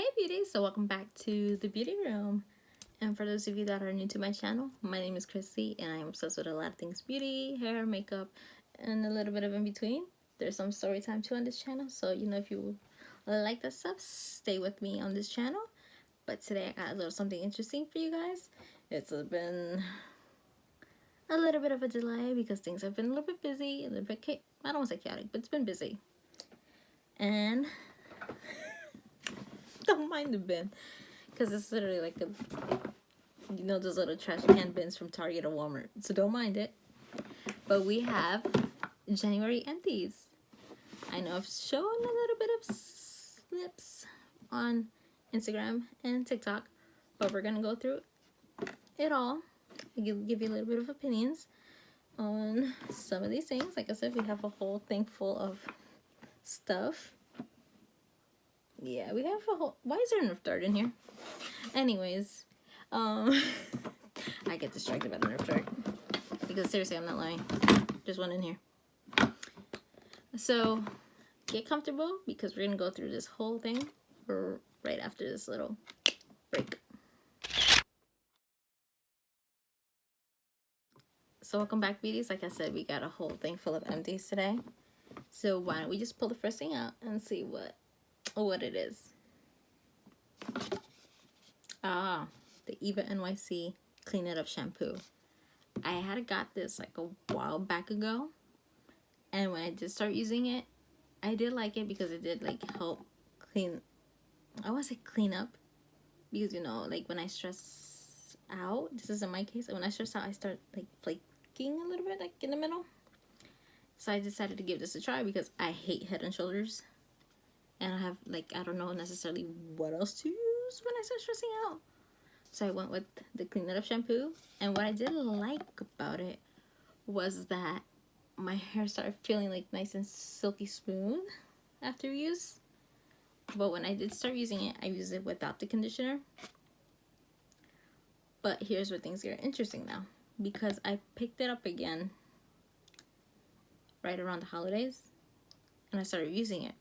Hey beauties, so welcome back to the beauty room. And for those of you that are new to my channel, my name is Christy and I'm obsessed with a lot of things beauty, hair, makeup, and a little bit of in between. There's some story time too on this channel, so if you like that stuff, stay with me on this channel. But today I got a little something interesting for you guys. It's been a little bit of a delay because things have been a little bit busy, a little bit I don't want to say chaotic, but it's been busy. And don't mind the bin, because it's literally like those little trash can bins from Target or Walmart, so don't mind it. But we have January empties. I know I've shown a little bit of snips on Instagram and TikTok, but we're gonna go through it all. I'll give you a little bit of opinions on some of these things. Like I said, we have a whole thing full of stuff. Yeah, we have a whole... Why is there a Nerf dart in here? Anyways, I get distracted by the Nerf dart. Because seriously, I'm not lying. There's one in here. So, get comfortable because we're going to go through this whole thing right after this little break. So, welcome back, beauties. Like I said, we got a whole thing full of empties today. So, why don't we just pull the first thing out and see what it is. The Eva NYC Clean It Up shampoo. I had got this like a while back ago, and when I did start using it, I did like it because it did like help clean, I want to say clean up, because like when I stress out, this is in my case, when I stress out I start like flaking a little bit like in the middle. So I decided to give this a try because I hate Head and Shoulders. And I have, I don't know necessarily what else to use when I start stressing out. So I went with the Clean It Up shampoo. And what I did like about it was that my hair started feeling like nice and silky smooth after use. But when I did start using it, I used it without the conditioner. But here's where things get interesting now. Because I picked it up again right around the holidays. And I started using it.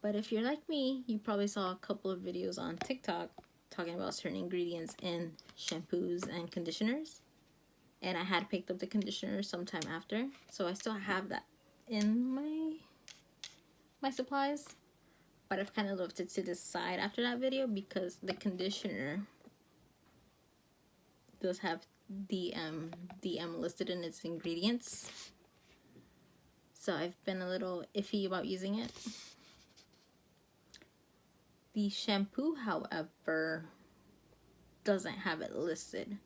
But if you're like me, you probably saw a couple of videos on TikTok talking about certain ingredients in shampoos and conditioners. And I had picked up the conditioner sometime after. So I still have that in my supplies. But I've kind of left it to the side after that video because the conditioner does have DM listed in its ingredients. So I've been a little iffy about using it. The shampoo, however, doesn't have it listed.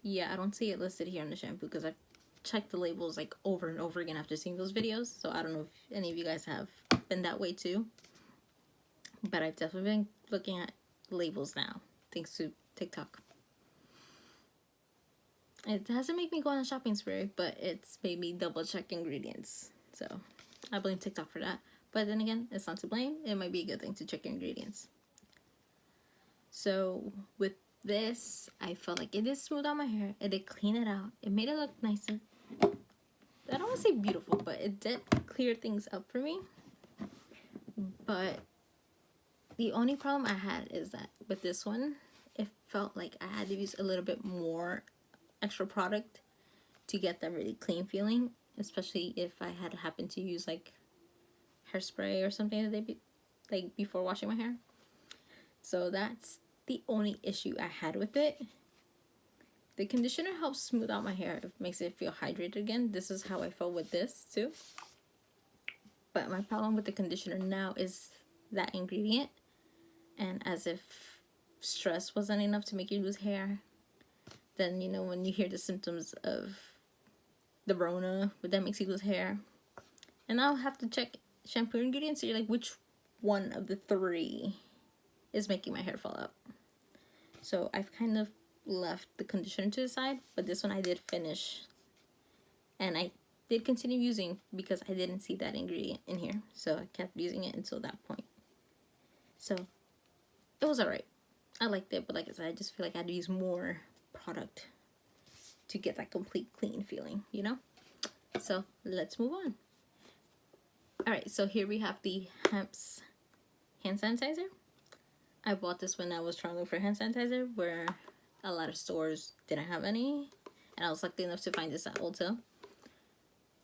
Yeah, I don't see it listed here on the shampoo because I've checked the labels like over and over again after seeing those videos. So I don't know if any of you guys have been that way too. But I've definitely been looking at labels now, thanks to TikTok. It doesn't make me go on a shopping spree, but it's made me double check ingredients. So I blame TikTok for that. But then again, it's not to blame. It might be a good thing to check your ingredients. So with this, I felt like it did smooth out my hair. It did clean it out. It made it look nicer. I don't want to say beautiful, but it did clear things up for me. But the only problem I had is that with this one, it felt like I had to use a little bit more extra product to get that really clean feeling. Especially if I had happened to use like hairspray or something like before washing my hair. So that's the only issue I had with it. The conditioner helps smooth out my hair. It makes it feel hydrated again. This is how I felt with this too. But my problem with the conditioner now is that ingredient. And as if stress wasn't enough to make you lose hair, then when you hear the symptoms of the Rona, that makes you lose hair. And I'll have to check shampoo ingredients, so you're like, which one of the three is making my hair fall out? So I've kind of left the conditioner to the side, but this one I did finish, and I did continue using because I didn't see that ingredient in here, so I kept using it until that point. So it was alright. I liked it, but like I said, I just feel like I had to use more product to get that complete clean feeling, So let's move on. Alright, so here we have the Hemp's hand sanitizer. I bought this when I was trying to look for hand sanitizer, where a lot of stores didn't have any. And I was lucky enough to find this at Ulta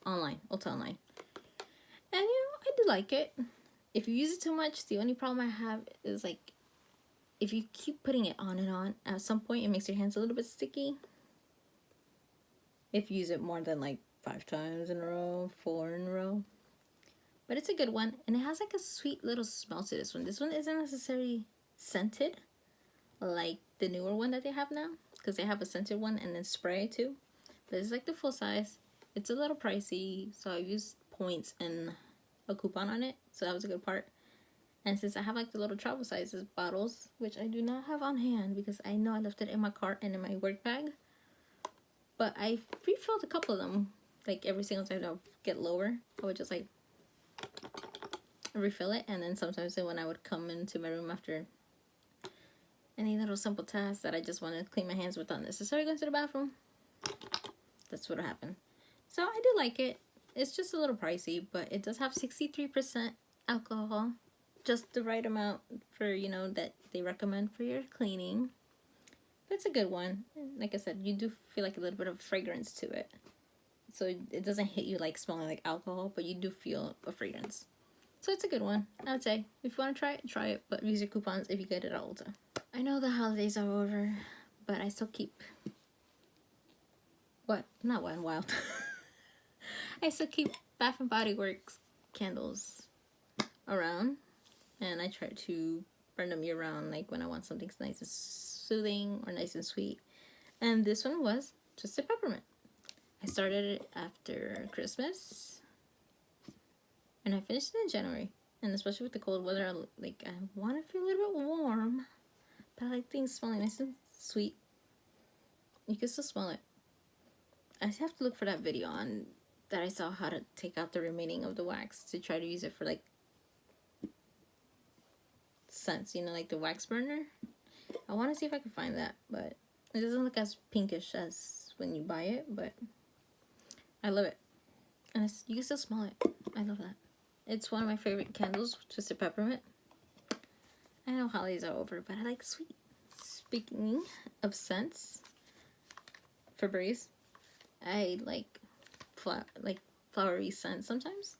online. And you know, I do like it. If you use it too much, the only problem I have is like, if you keep putting it on and on, at some point it makes your hands a little bit sticky. If you use it more than like 5 times in a row, 4 in a row. But it's a good one, and it has like a sweet little smell to this one. This one isn't necessarily scented like the newer one that they have now, because they have a scented one and then spray too. But it's like the full size. It's a little pricey, so I used points and a coupon on it, so that was a good part. And since I have like the little travel sizes bottles, which I do not have on hand because I know I left it in my cart and in my work bag, but I refilled a couple of them. Like every single time I would get lower, I would just like refill it. And then sometimes when I would come into my room after any little simple task that I just want to clean my hands without necessarily going to the bathroom, that's what happened. So I do like it. It's just a little pricey, but it does have 63% alcohol, just the right amount for, you know, that they recommend for your cleaning. But it's a good one. Like I said, you do feel like a little bit of fragrance to it. So it doesn't hit you like smelling like alcohol, but you do feel a fragrance. So it's a good one, I would say. If you want to try it, but use your coupons if you get it at Ulta. I know the holidays are over, but I still keep... What? Not Wet n Wild. I still keep Bath and Body Works candles around, and I try to burn them year round, like when I want something nice and soothing or nice and sweet. And this one was Twisted Peppermint. I started it after Christmas, and I finished it in January. And especially with the cold weather, I want to feel a little bit warm, but I like things smelling nice and sweet. You can still smell it. I have to look for that video on that I saw how to take out the remaining of the wax to try to use it for like scents, you know, like the wax burner. I want to see if I can find that, but it doesn't look as pinkish as when you buy it, but I love it. And you can still smell it. I love that. It's one of my favorite candles, Twisted Peppermint. I know holidays are over, but I like sweet. Speaking of scents, Febreze. I like flowery scents sometimes.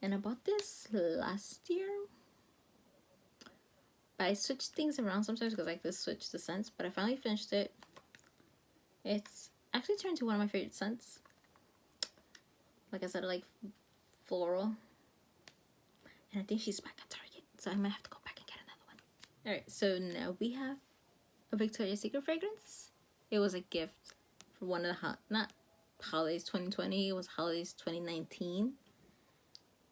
And I bought this last year. But I switch things around sometimes because I like to switch the scents. But I finally finished it. It's actually turned to one of my favorite scents. Like I said, I like floral. And I think she's back at Target, so I might have to go back and get another one. Alright, so now we have a Victoria's Secret fragrance. It was a gift for one of the, not holidays 2020, it was holidays 2019.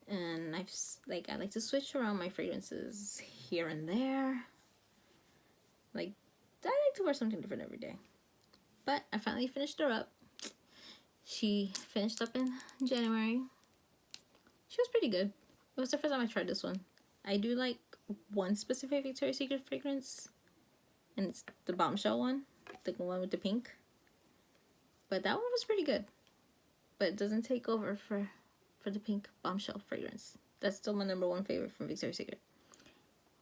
And I like to switch around my fragrances here and there. Like, I like to wear something different every day. But I finally finished her up. She finished up in January. She was pretty good. It was the first time I tried this one. I do like one specific Victoria's Secret fragrance, and it's the Bombshell one, the one with the pink. But that one was pretty good. But it doesn't take over for the pink Bombshell fragrance. That's still my #1 favorite from Victoria's Secret.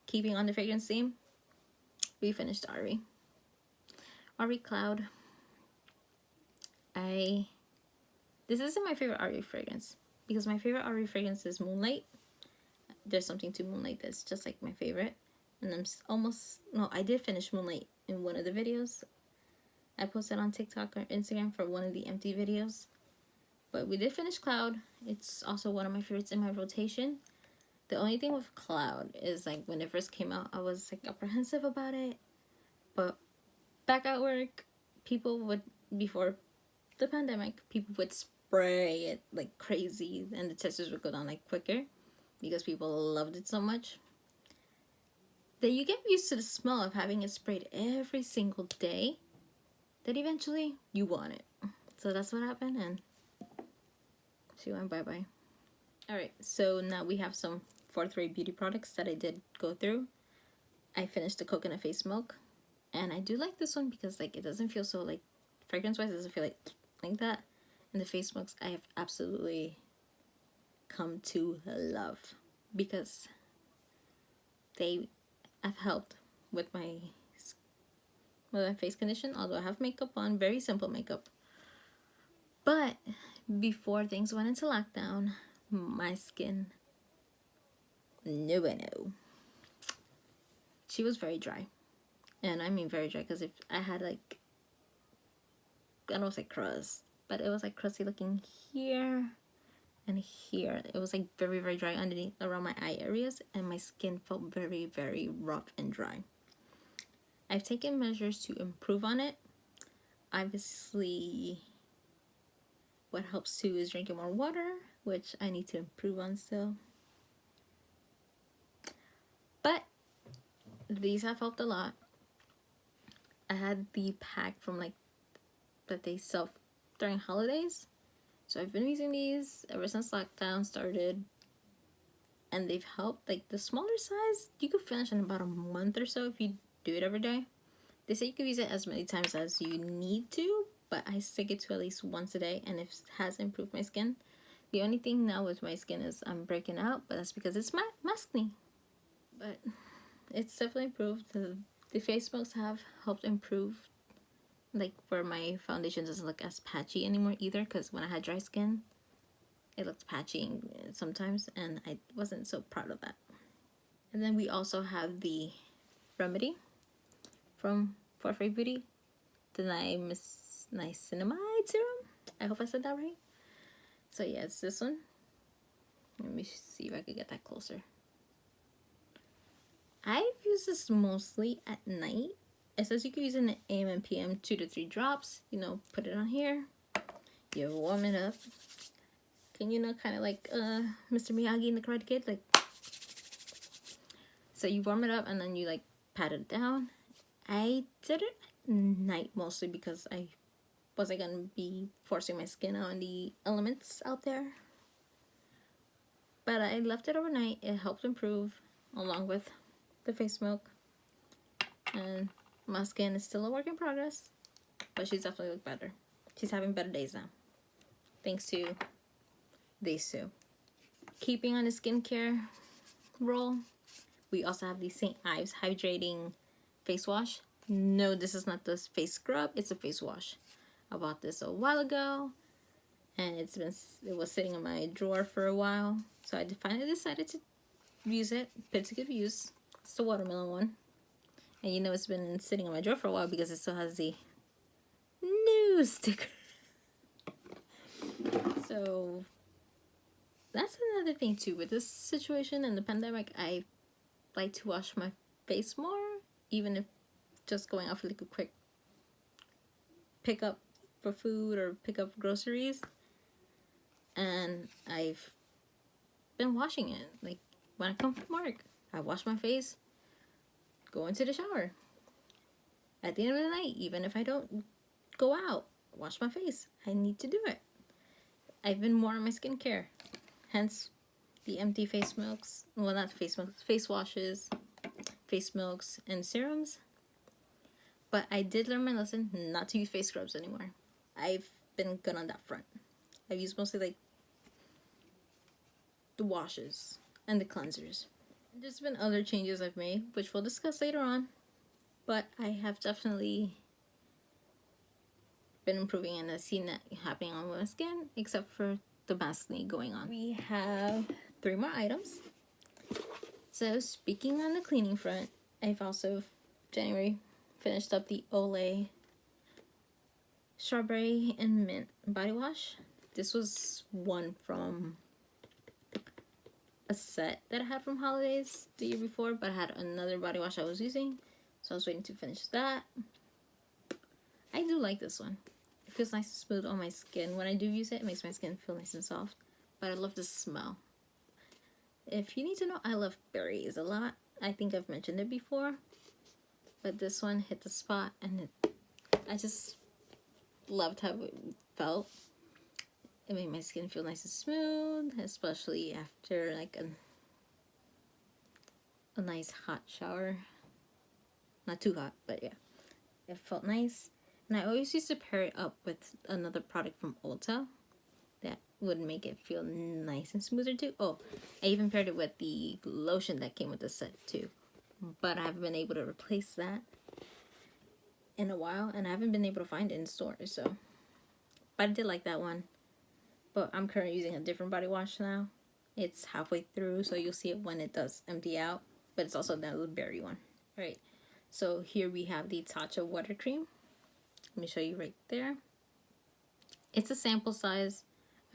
Keeping on the fragrance theme, we finished Ari Cloud. This isn't my favorite Ari fragrance, because my favorite Ari fragrance is Moonlight. There's something to Moonlight that's just like my favorite. And I did finish Moonlight in one of the videos I posted on TikTok or Instagram for one of the empty videos. But we did finish Cloud. It's also one of my favorites in my rotation. The only thing with Cloud is like when it first came out, I was like apprehensive about it. But back at work, before the pandemic, people would spray it like crazy, and the testers would go down like quicker because people loved it so much. Then you get used to the smell of having it sprayed every single day, that eventually you want it. So that's what happened, and she went bye-bye. Alright, so now we have some 4th Ray beauty products that I did go through. I finished the coconut face milk, and I do like this one because like it doesn't feel so like, fragrance wise, it doesn't feel like that. And the face milks, I have absolutely come to love because they have helped with my face condition, although I have makeup on, very simple makeup. But before things went into lockdown, my skin, no bueno. She was very dry. And I mean very dry, because if I had like, I don't say crust, but it was like crusty looking here and here. It was like very, very dry underneath around my eye areas, and my skin felt very, very rough and dry. I've taken measures to improve on it. Obviously, what helps too is drinking more water, which I need to improve on still. But these have helped a lot. I had the pack from like that they sell during holidays, so I've been using these ever since lockdown started, and they've helped. Like the smaller size you could finish in about a month or so if you do it every day. They say you could use it as many times as you need to, but I stick it to at least once a day, and it has improved my skin. The only thing now with my skin is I'm breaking out, but that's because it's maskne. But it's definitely improved. The face masks have helped improve, like where my foundation doesn't look as patchy anymore either, because when I had dry skin, it looked patchy sometimes, and I wasn't so proud of that. And then we also have the remedy from Forfeit Beauty, the niacinamide serum. I hope I said that right. So yeah, it's this one. Let me see if I can get that closer. I've used this mostly at night. It says you can use it in AM and PM, 2 to 3 drops. You know, put it on here. You warm it up. Can you know, kind of like Mr. Miyagi in the Karate Kid, like. So you warm it up and then you like pat it down. I did it at night mostly because I wasn't gonna be forcing my skin out in the elements out there. But I left it overnight. It helped improve along with the face milk. And my skin is still a work in progress, but she's definitely looked better. She's having better days now, thanks to these two. Keeping on the skincare roll, we also have the St. Ives Hydrating face wash. No, this is not the face scrub, it's a face wash. I bought this a while ago, and it was sitting in my drawer for a while, so I finally decided to use it. Put it to good use. It's the watermelon one, and you know it's been sitting in my drawer for a while because it still has the new sticker. So that's another thing too with this situation and the pandemic. I like to wash my face more, even if just going out for like a quick pickup for food or pick up groceries. And I've been washing it. Like when I come from work, I wash my face, go into the shower. At the end of the night, even if I don't go out, wash my face. I need to do it. I've been more on my skincare. Hence the empty face milks. Well, not face milks, face washes, face milks, and serums. But I did learn my lesson not to use face scrubs anymore. I've been good on that front. I've used mostly like the washes and the cleansers. There's been other changes I've made, which we'll discuss later on. But I have definitely been improving, and I've seen that happening on my skin, except for the maskne going on. We have 3 more items. So speaking on the cleaning front, I've also January finished up the Olay Strawberry and Mint body wash. This was one from a set that I had from holidays the year before, but I had another body wash I was using, so I was waiting to finish that. I do like this one. It feels nice and smooth on my skin. When I do use it, it makes my skin feel nice and soft, but I love the smell. If you need to know, I love berries a lot. I think I've mentioned it before, but this one hit the spot, and I just loved how it felt. It made my skin feel nice and smooth, especially after like a nice hot shower. Not too hot, but yeah. It felt nice. And I always used to pair it up with another product from Ulta that would make it feel nice and smoother too. Oh, I even paired it with the lotion that came with the set too, but I haven't been able to replace that in a while, and I haven't been able to find it in stores. So, but I did like that one. But I'm currently using a different body wash now. It's halfway through, so you'll see it when it does empty out. But it's also the berry one. All right. So here we have the Tatcha Watercream. Let me show you right there. It's a sample size.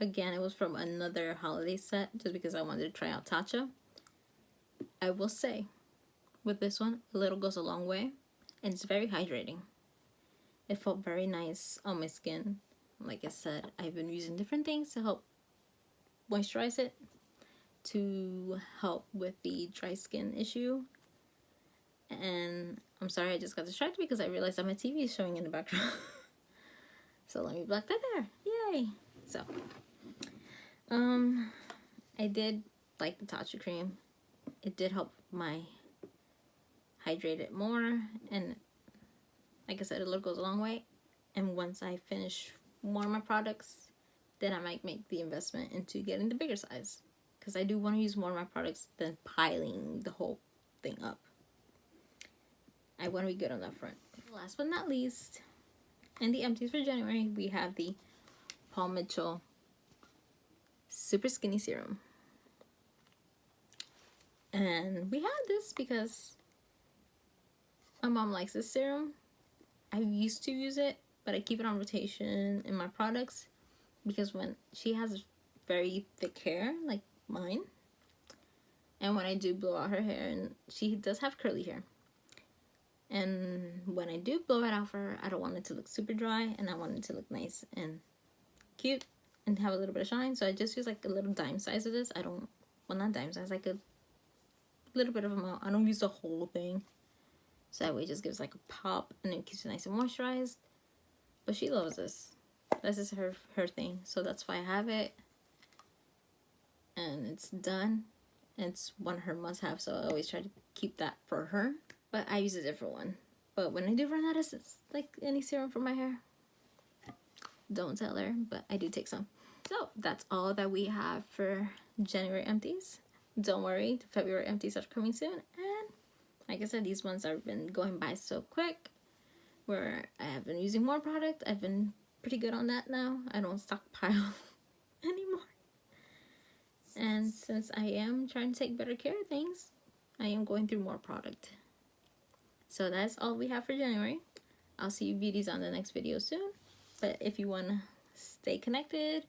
Again, it was from another holiday set just because I wanted to try out Tatcha. I will say, with this one, a little goes a long way. And it's very hydrating. It felt very nice on my skin. Like I said, I've been using different things to help moisturize it, to help with the dry skin issue. And I'm sorry, I just got distracted because I realized that my TV is showing in the background. So let me block that there. Yay! So, I did like the Tatcha cream. It did help my hydrate it more, and like I said, a little goes a long way. And once I finish more of my products, then I might make the investment into getting the bigger size, because I do want to use more of my products than piling the whole thing up. I want to be good on that front. Last but not least, in the empties for January, we have the Paul Mitchell Super Skinny Serum. And we have this because my mom likes this serum. I used to use it, but I keep it on rotation in my products because when she has very thick hair, like mine, and when I do blow out her hair, and she does have curly hair, and when I do blow it out for her, I don't want it to look super dry, and I want it to look nice and cute and have a little bit of shine. So I just use like a little dime size of this. I don't, well, not dime size, like a little bit of amount. I don't use the whole thing, so that way it just gives like a pop and it keeps it nice and moisturized. But she loves this. This is her thing, so that's why I have it. And it's done. It's one of her must-have, so I always try to keep that for her. But I use a different one. But when I do run out of like any serum for my hair, don't tell her, but I do take some. So that's all that we have for January empties. Don't worry, the February empties are coming soon. And like I said, these ones have been going by so quick, where I have been using more product. I've been pretty good on that now. I don't stockpile anymore. And since I am trying to take better care of things, I am going through more product. So that's all we have for January. I'll see you beauties on the next video soon. But if you want to stay connected,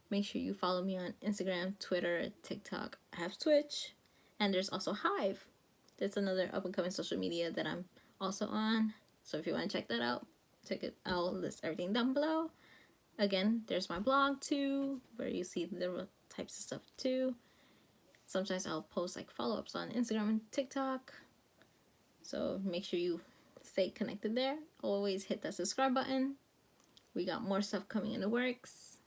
make sure you follow me on Instagram, Twitter, TikTok. I have Twitch. And there's also Hive. That's another up-and-coming social media that I'm also on. So if you want to check that out, check it. I'll list everything down below. Again, there's my blog too, where you see the types of stuff too. Sometimes I'll post like follow-ups on Instagram and TikTok. So make sure you stay connected there. Always hit that subscribe button. We got more stuff coming in the works.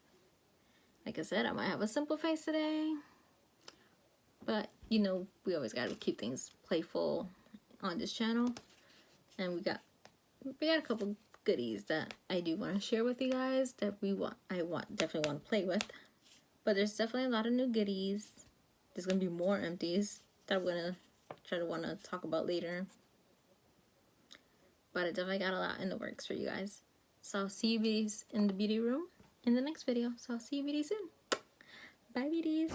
Like I said, I might have a simple face today. But, you know, we always got to keep things playful on this channel. And we got a couple goodies that I do want to share with you guys that definitely want to play with. But there's definitely a lot of new goodies. There's going to be more empties that I'm going to want to talk about later. But I definitely got a lot in the works for you guys. So I'll see you beauties in the beauty room in the next video. So I'll see you beauties soon. Bye beauties.